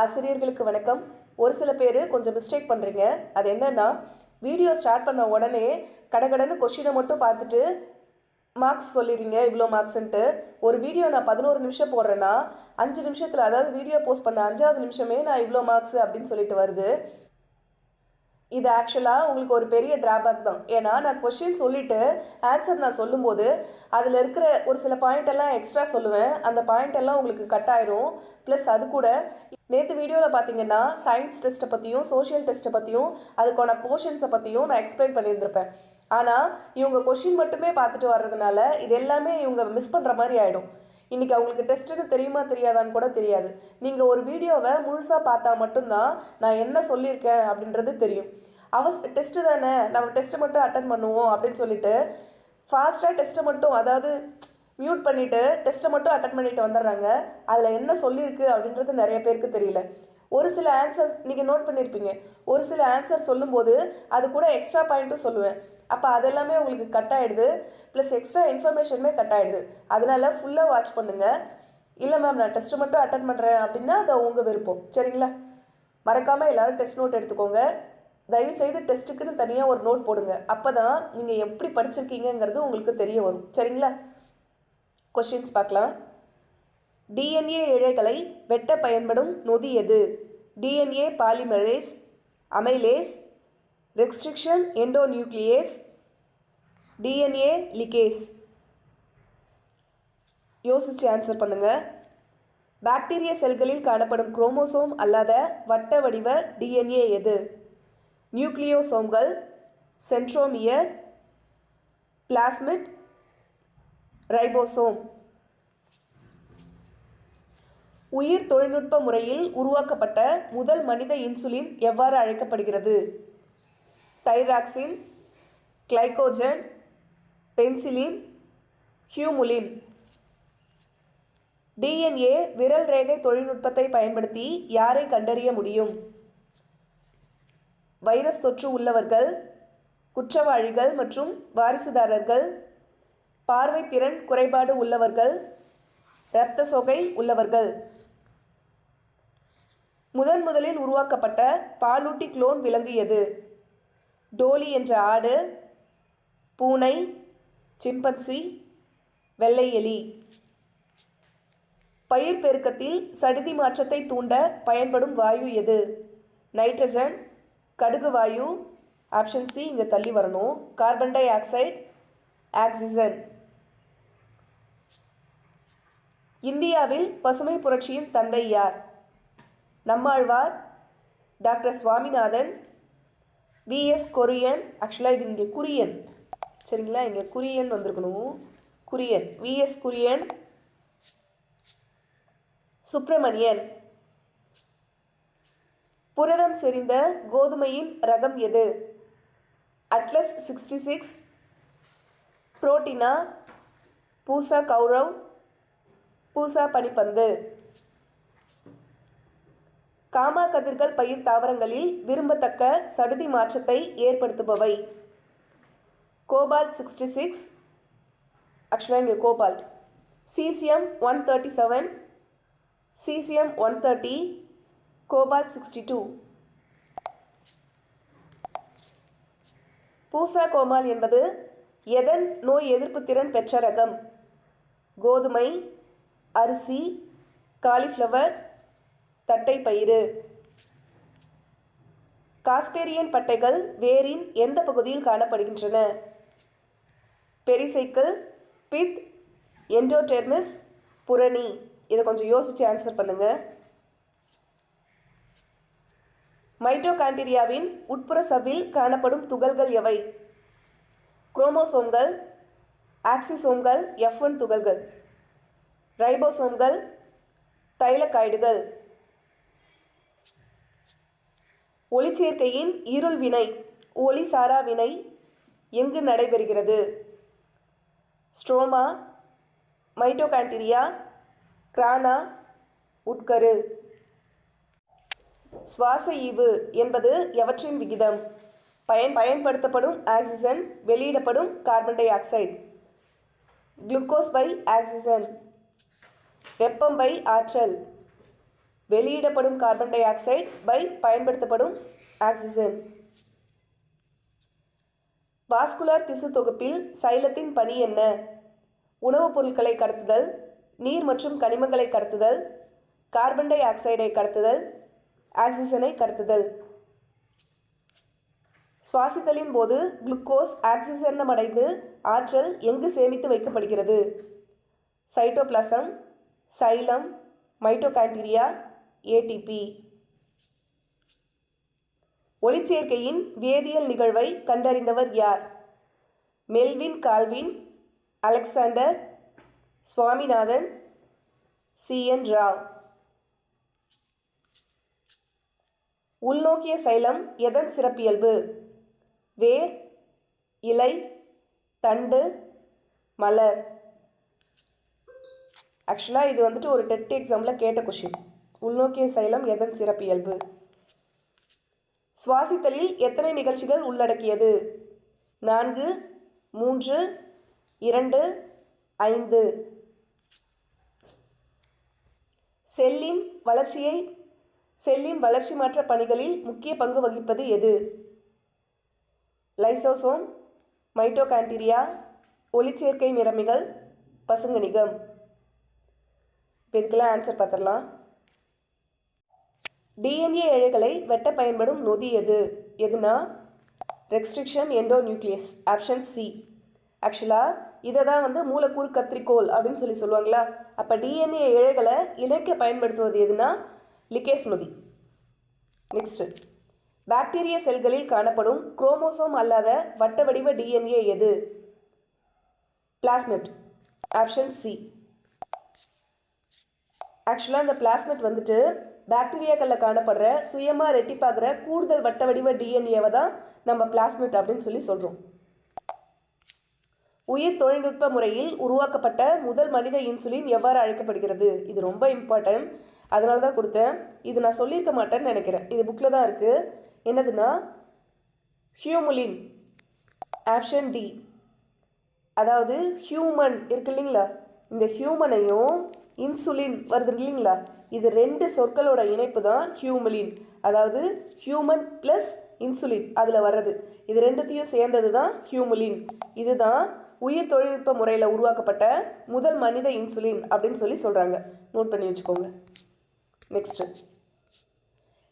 ஆசிரியர்களுக்கு வணக்கம். ஒரு சில பேர் கொஞ்சம் மிஸ்டேக் பண்ணுறீங்க. அது என்னன்னா, வீடியோ ஸ்டார்ட் பண்ண உடனே கடகடன்னு கொஷினை மட்டும் பார்த்துட்டு மார்க்ஸ் சொல்லிடுறீங்க, இவ்வளோ மார்க்ஸ்ன்ட்டு. ஒரு வீடியோ நான் 11 நிமிஷம் போடுறேன்னா 5 நிமிஷத்தில், அதாவது வீடியோ போஸ்ட் பண்ண 5வது நிமிஷமே நான் இவ்வளோ மார்க்ஸ் அப்படின்னு சொல்லிட்டு வருது. இது ஆக்சுவலாக உங்களுக்கு ஒரு பெரிய ட்ராபேக் தான். ஏன்னா நான் கொஷின் சொல்லிவிட்டு ஆன்சர் நான் சொல்லும்போது அதில் இருக்கிற ஒரு சில பாயிண்ட் எல்லாம் எக்ஸ்ட்ரா சொல்லுவேன். அந்த பாயிண்ட் எல்லாம் உங்களுக்கு கட் ஆயிரும். ப்ளஸ் அது கூட நேற்று வீடியோவில் பார்த்தீங்கன்னா சயின்ஸ் டெஸ்ட்டை பற்றியும் சோஷியல் டெஸ்ட்டை பற்றியும் அதுக்கான போர்ஷன்ஸை பற்றியும் நான் எக்ஸ்பிளைன் பண்ணியிருந்திருப்பேன். ஆனால் இவங்க கொஷின் மட்டுமே பார்த்துட்டு வர்றதுனால இது எல்லாமே இவங்க மிஸ் பண்ணுற மாதிரி ஆகிடும். இன்றைக்கி அவங்களுக்கு டெஸ்ட்டுன்னு தெரியுமா தெரியாதான்னு கூட தெரியாது. நீங்கள் ஒரு வீடியோவை முழுசாக பார்த்தா மட்டும்தான் நான் என்ன சொல்லியிருக்கேன் அப்படின்றது தெரியும். டெஸ்ட்டு தானே, நம்ம டெஸ்ட்டை மட்டும் அட்டன் பண்ணுவோம் அப்படின்னு சொல்லிட்டு ஃபாஸ்ட்டாக டெஸ்ட்டை மட்டும், அதாவது மியூட் பண்ணிவிட்டு டெஸ்ட்டை மட்டும் அட்டன் பண்ணிட்டு வந்துடுறாங்க. அதில் என்ன சொல்லியிருக்கு அப்படின்றது நிறைய பேருக்கு தெரியல. ஒரு சில ஆன்சர்ஸ் நீங்கள் நோட் பண்ணியிருப்பீங்க. ஒரு சில ஆன்சர் சொல்லும்போது அது கூட எக்ஸ்ட்ரா பாயிண்ட்டும் சொல்லுவேன். அப்போ அதெல்லாமே உங்களுக்கு கட் ஆகிடுது. ப்ளஸ் எக்ஸ்ட்ரா இன்ஃபர்மேஷனுமே கட் ஆகிடுது. அதனால் ஃபுல்லாக வாட்ச் பண்ணுங்கள். இல்லை மேம் நான் டெஸ்ட்டு மட்டும் அட்டன் பண்ணுறேன் அப்படின்னா அதை உங்கள் விருப்பம். சரிங்களா? மறக்காமல் எல்லோரும் டெஸ்ட் நோட் எடுத்துக்கோங்க. தயவுசெய்து டெஸ்ட்டுக்குன்னு தனியாக ஒரு நோட் போடுங்க. அப்போ தான் நீங்கள் எப்படி படிச்சிருக்கீங்கிறது உங்களுக்கு தெரிய வரும். சரிங்களா? கொஷின்ஸ் பார்க்கலாம். டிஎன்ஏ இழைகளை வெட்ட பயன்படும் நொதி எது? DNA polymerase, amylase, restriction endonuclease, DNA ligase. யோசித்து ஆன்சர் பண்ணுங்கள். பாக்டீரிய செல்களில் காணப்படும் குரோமோசோம் அல்லாத வட்ட வடிவ டிஎன்ஏ எது? நியூக்ளியோசோம்கள், சென்ட்ரோமியர், பிளாஸ்மிட், ரைபோசோம். உயிர் தொழில்நுட்ப முறையில் உருவாக்கப்பட்ட முதல் மனித இன்சுலின் எவ்வாறு அழைக்கப்படுகிறது? Thyroxine, glycogen, penicillin, humulin. DNA விரல் ரேகை தொழில்நுட்பத்தை பயன்படுத்தி யாரை கண்டறிய முடியும்? வைரஸ் தொற்று உள்ளவர்கள், குற்றவாளிகள் மற்றும் வாரிசுதாரர்கள், பார்வை திறன் குறைபாடு உள்ளவர்கள், இரத்த சோகை உள்ளவர்கள். முதலில் உருவாக்கப்பட்ட பாலூட்டி குளோன் விலங்கு எது? டோலி என்ற ஆடு, பூனை, சிம்பன்சி, வெள்ளை எலி. பயிர் பெருக்கத்தில் சடுதி மாற்றத்தை தூண்ட பயன்படும் வாயு எது? நைட்ரஜன், கடுகு வாயு, ஆப்ஷன் சி இங்கே தள்ளி வரணும், கார்பன் டை ஆக்சைடு, ஆக்சிஜன். இந்தியாவில் பசுமை புரட்சியின் தந்தை யார்? நம்மாழ்வார், டாக்டர் சுவாமிநாதன், விஎஸ் குரியன். ஆக்சுவலாக இது இங்கே குரியன், சரிங்களா? இங்கே குரியன் வந்திருக்கணும், குரியன், விஎஸ் குரியன், சுப்பிரமணியன். புரதம் செறிந்த கோதுமையின் ரகம் எது? அட்லஸ் 66, புரோட்டினா, பூசா கௌரவ், பூசா பனிப்பந்து. காமா கதிர்கள் பயிர் தாவரங்களில் விரும்பத்தக்க சடுதி மாற்றத்தை ஏற்படுத்துபவை. கோபால்ட் 66, ஆக்சுவலாக இங்கே கோபால்ட். Caesium 137, caesium 130, cobalt 62. பூசா கோமால் என்பது எதன் நோய் எதிர்ப்பு திறன் பெற்ற ரகம்? கோதுமை, அரிசி, காலிஃப்ளவர், தட்டைப்பயிறு. காஸ்பேரியன் பட்டைகள் வேரின் எந்த பகுதியில் காணப்படுகின்றன? பெரிசைக்கிள், பித், எண்டோடெர்மிஸ், புரணி. இதை கொஞ்சம் யோசித்து ஆன்சர் பண்ணுங்கள். மைட்டோகாண்ட்ரியாவின் உட்புற சவ்வில் காணப்படும் துகள்கள் எவை? குரோமோசோம்கள், ஆக்சிசோம்கள், F1 துகள்கள், ரைபோசோம்கள், தைலகாய்டுகள். ஒளிச்சேர்க்கையின் இருள் வினை, ஒளி சாரா வினை எங்கு நடைபெறுகிறது? ஸ்ட்ரோமா, மைட்டோகாண்ட்ரியா, கிரானா, உட்கரு. சுவாச ஈவு என்பது எவற்றின் விகிதம்? பயன்படுத்தப்படும் ஆக்சிஜன், வெளியிடப்படும் carbon dioxide. Glucose by oxygen. வெப்பம் பை ஆற்றல். வெளியிடப்படும் கார்பன் டை ஆக்சைடு பை பயன்படுத்தப்படும் ஆக்சிஜன். வாஸ்குலர் திசு தொகுப்பில் சைலத்தின் பணி என்ன? உணவுப் பொருட்களை கடத்துதல், நீர் மற்றும் கனிமங்களை கடத்துதல், கார்பன் டை ஆக்சைடை கடத்துதல், ஆக்சிஜனை கடத்துதல். சுவாசித்தலின் போது குளுக்கோஸ் ஆக்சிஜனமடைந்து ஆற்றல் எங்கு சேமித்து வைக்கப்படுகிறது? Cytoplasm, xylem, mitochondria, ATP. ஒளிச்சேர்க்கையின் வேதியியல் நிகழ்வை கண்டறிந்தவர் யார்? Melvin Calvin, Alexander, Swaminathan, CN Rao. உள்நோக்கிய சைலம் எதன் சிறப்பியல்பு? வேர், இலை, தண்டு, மலர். ஆக்சுவலாக இது வந்துட்டு ஒரு டெட் எக்ஸாமில் கேட்ட கொஷின். உள்நோக்கிய சைலம் எதன் சிறப்பியல்பு? சுவாசித்தலில் எத்தனை நிகழ்ச்சிகள் உள்ளடக்கியது? 4, 3, 2, 5. செல்லின் வளர்ச்சி மாற்ற பணிகளில் முக்கிய பங்கு வகிப்பது எது? லைசோசோம், மைட்டோகாண்ட்ரியா, ஒளிச்சேர்க்கை நிறமிகள், பசுங்கணிகம். இப்போ இதுக்கெல்லாம் ஆன்சர் பார்த்துடலாம். டிஎன்ஏ இழைகளை வெட்ட பயன்படும் நொதி எதுனா ரெஸ்ட்ரிக்ஷன் எண்டோநியூக்ளியஸ், ஆப்ஷன் சி. ஆக்சுவலாக இதை தான் வந்து மூலக்கூறு கத்திரிக்கோல் அப்படின்னு சொல்லுவாங்களா. அப்போ டிஎன்ஏ இழைகளை இணைக்க பயன்படுத்துவது எதுனா லிகேஸ் நொதி. நெக்ஸ்ட், பாக்டீரிய செல்களில் காணப்படும் குரோமோசோம் அல்லாத வட்ட வடிவ டிஎன்ஏ எது? Plasmid, option C. ஆக்சுவலாக இந்த பிளாஸ்மிட் வந்துட்டு பாக்டீரியாக்களில் காணப்படுற சுயமாக ரெட்டிப்பாகிற கூடுதல் வட்ட வடிவ டிஎன்ஏவை தான் நம்ம பிளாஸ்மிட் அப்படின்னு சொல்கிறோம். உயிர் தொழில்நுட்ப முறையில் உருவாக்கப்பட்ட முதல் மனித இன்சுலின் எவ்வாறு அழைக்கப்படுகிறது? இது ரொம்ப இம்பார்ட்டன்ட், அதனால தான் கொடுத்தேன். இது நான் சொல்லியிருக்க மாட்டேன்னு நினைக்கிறேன், இது புக்கில் தான் இருக்குது. என்னதுன்னா ஹியூமுலின், ஆப்ஷன் டி. அதாவது ஹியூமன் இருக்கு இல்லைங்களா, இந்த ஹியூமனையும் இன்சுலின் வருது இல்லைங்களா, இது 2 சொற்களோட இணைப்பு தான் ஹியூமுலின். அதாவது ஹியூமன் ப்ளஸ் இன்சுலின் அதில் வர்றது, இது 2த்தையும் சேர்ந்தது தான் ஹியூமுலின். இதுதான் உயிர் தொழில்நுட்ப முறையில் உருவாக்கப்பட்ட முதல் மனித இன்சுலின் அப்படின்னு சொல்கிறாங்க. நோட் பண்ணி வச்சுக்கோங்க. நெக்ஸ்ட்,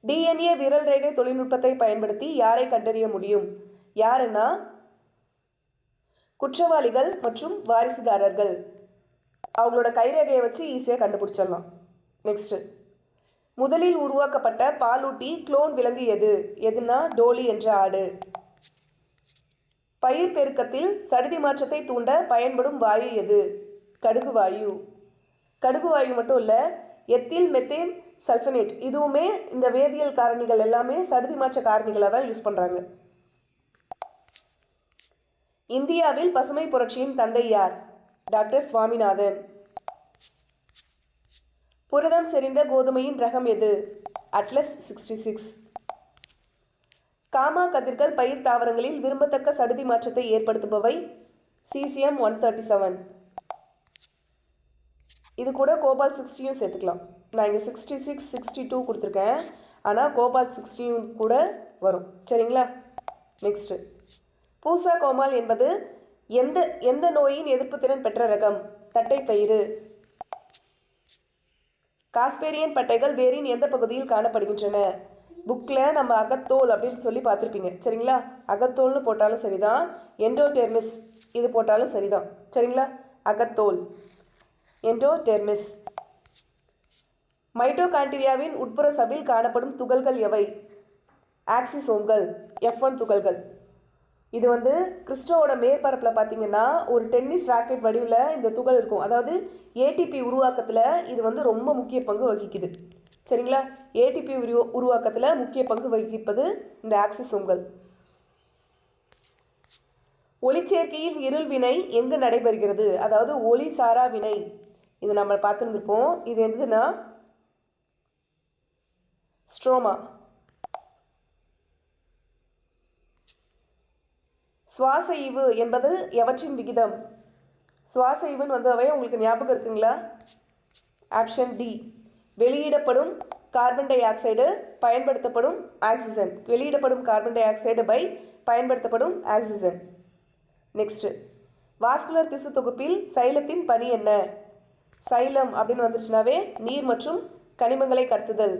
டிஎன்ஏ விரல் ரேகை தொழில்நுட்பத்தை பயன்படுத்தி யாரை கண்டறிய முடியும்? யாருன்னா குற்றவாளிகள் மற்றும் வாரிசுதாரர்கள். அவங்களோட கைரேகையை வச்சு ஈஸியாக கண்டுபிடிச்சிடலாம். நெக்ஸ்ட், முதலில் உருவாக்கப்பட்ட பாலூட்டி குளோன் விலங்கு எதுனா டோலி என்ற ஆடு. பயிர் பெருக்கத்தில் சடுதி மாற்றத்தை தூண்ட பயன்படும் வாயு எது? கடுகு வாயு. கடுகு வாயு மட்டும் இல்லை, எத்தில் மெத்தேன் சல்ஃபனேட் இதுவுமே இந்த வேதியியல் காரணிகள் எல்லாமே சடுதி மாற்ற காரணிகளாக தான் யூஸ் பண்ணுறாங்க. இந்தியாவில் பசுமை புரட்சியின் தந்தை யார்? டாக்டர் சுவாமிநாதன். புரதம் செறிந்த கோதுமையின் ரகம் எது? அட்லஸ் 66. காமா கதிர்கள் பயிர் தாவரங்களில் விரும்பத்தக்க சடுதி மாற்றத்தை ஏற்படுத்துபவை சீசியம் 137. இது கூட கோபால்ட் 60யும் சேர்த்துக்கலாம். நான் இங்கே 66, 62 கொடுத்துருக்கேன், ஆனால் கோபால்ட் 60யும் கூட வரும். சரிங்களா? நெக்ஸ்ட், பூசா கோமால் என்பது எந்த நோயின் எதிர்ப்பு திறன் பெற்ற ரகம்? தட்டைப்பயிறு. காஸ்பேரியன் பட்டைகள் வேரின் எந்த பகுதியில் காணப்படுகின்றன? புக்கில் நம்ம அகத்தோல் அப்படின்னு சொல்லி பார்த்துருப்பீங்க. சரிங்களா? அகத்தோல்னு போட்டாலும் சரிதான், எண்டோடெர்மிஸ் இது போட்டாலும் சரிதான். சரிங்களா? அகத்தோல், எண்டோடெர்மிஸ். மைட்டோகாண்ட்ரியாவின் உட்புற சவ்வில் காணப்படும் துகள்கள் எவை? ஆக்சிசோம்கள், F1 துகள்கள். இது வந்து கிறிஸ்டோவோட மேற்பரப்பில் பார்த்தீங்கன்னா ஒரு டென்னிஸ் ராக்கெட் வடிவில் இந்த துகள் இருக்கும். அதாவது ஏடிபி உருவாக்கத்தில் இது வந்து ரொம்ப முக்கிய பங்கு வகிக்குது. சரிங்களா? ஏடிபி உருவாக்கத்தில் முக்கிய பங்கு வகிப்பது இந்த ஆக்சிசோம்கள். ஒளிச்சேர்க்கையில் இருள் வினை எங்கு நடைபெறுகிறது? அதாவது ஒளி சாரா வினை, இது நம்ம பார்த்துருந்துருப்போம். இது என்னதுன்னா ஸ்ட்ரோமா. சுவாச ஈவு என்பது எவற்றின் விகிதம்? சுவாச ஈவுன்னு வந்தவை உங்களுக்கு ஞாபகம் இருக்குங்களா? Option D. வெளியிடப்படும் கார்பன் டை ஆக்சைடு பயன்படுத்தப்படும் ஆக்சிஜன். வெளியிடப்படும் கார்பன் டை ஆக்சைடு பை பயன்படுத்தப்படும் ஆக்சிஜன். நெக்ஸ்ட், வாஸ்குலர் திசு தொகுப்பில் சைலத்தின் பணி என்ன? சைலம் அப்படின்னு வந்துச்சுனாவே நீர் மற்றும் கனிமங்களை கடத்துதல்.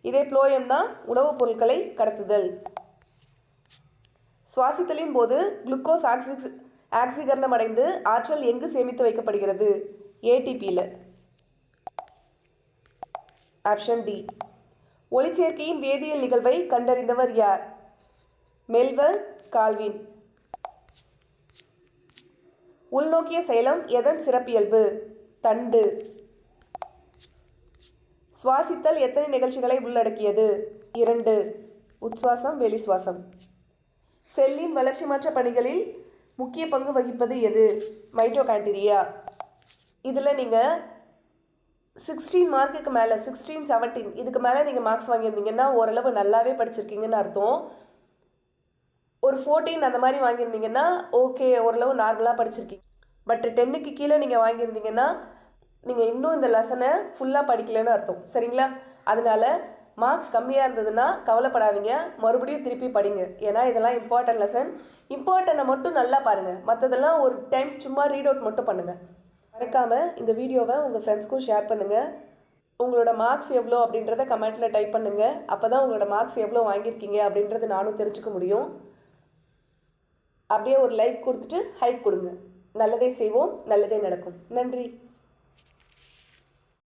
இதே புளோயம்னா உணவுப் பொருட்களை கடத்துதல். சுவாசித்தலின் போது குளுக்கோஸ் ஆக்சிகரணம் அடைந்து ஆற்றல் எங்கு சேமித்து வைக்கப்படுகிறது? ஏடிபியில். Option D. ஒளிச்சேர்க்கையின் வேதியியல் நிகழ்வை கண்டறிந்தவர் யார்? Malvern Calvin. உள்நோக்கிய சைலம் எதன் சிறப்பியல்பு? தண்டு. சுவாசித்தல் எத்தனை நிகழ்ச்சிகளை உள்ளடக்கியது? 2. உட்சுவாசம், வெளிசுவாசம். செல்லின் வளர்ச்சி மாற்ற பணிகளில் முக்கிய பங்கு வகிப்பது எது? மைட்டோகாண்ட்ரியா. இதில் நீங்கள் 16 மார்க்குக்கு மேலே 16, 17 இதுக்கு மேலே நீங்கள் மார்க்ஸ் வாங்கியிருந்தீங்கன்னா ஓரளவு நல்லாவே படிச்சிருக்கீங்கன்னு அர்த்தம். ஒரு 14 அந்த மாதிரி வாங்கியிருந்தீங்கன்னா ஓகே, ஓரளவு நார்மலாக படிச்சிருக்கீங்க. பட் 10க்கு கீழே நீங்கள் வாங்கியிருந்தீங்கன்னா நீங்கள் இன்னும் இந்த லெசனை ஃபுல்லாக படிக்கலைன்னு அர்த்தம். சரிங்களா? அதனால மார்க்ஸ் கம்மியாக இருந்ததுன்னா கவலைப்படாதீங்க, மறுபடியும் திருப்பி படிங்க. ஏன்னா இதெல்லாம் இம்பார்ட்டன்ட் லெசன். இம்பார்ட்டனை மட்டும் நல்லா பாருங்கள், மற்றதெல்லாம் ஒரு டைம்ஸ் சும்மா ரீட் அவுட் மட்டும் பண்ணுங்கள். மறக்காமல் இந்த வீடியோவை உங்கள் ஃப்ரெண்ட்ஸ்க்கும் ஷேர் பண்ணுங்கள். உங்களோட மார்க்ஸ் எவ்வளோ அப்படின்றத கமெண்ட்டில் டைப் பண்ணுங்கள். அப்போ தான் உங்களோட மார்க்ஸ் எவ்வளோ வாங்கியிருக்கீங்க அப்படின்றது நானும் தெரிஞ்சுக்க முடியும். அப்படியே ஒரு லைக் கொடுத்துட்டு ஹைப் கொடுங்க. நல்லதே செய்வோம், நல்லதே நடக்கும். நன்றி.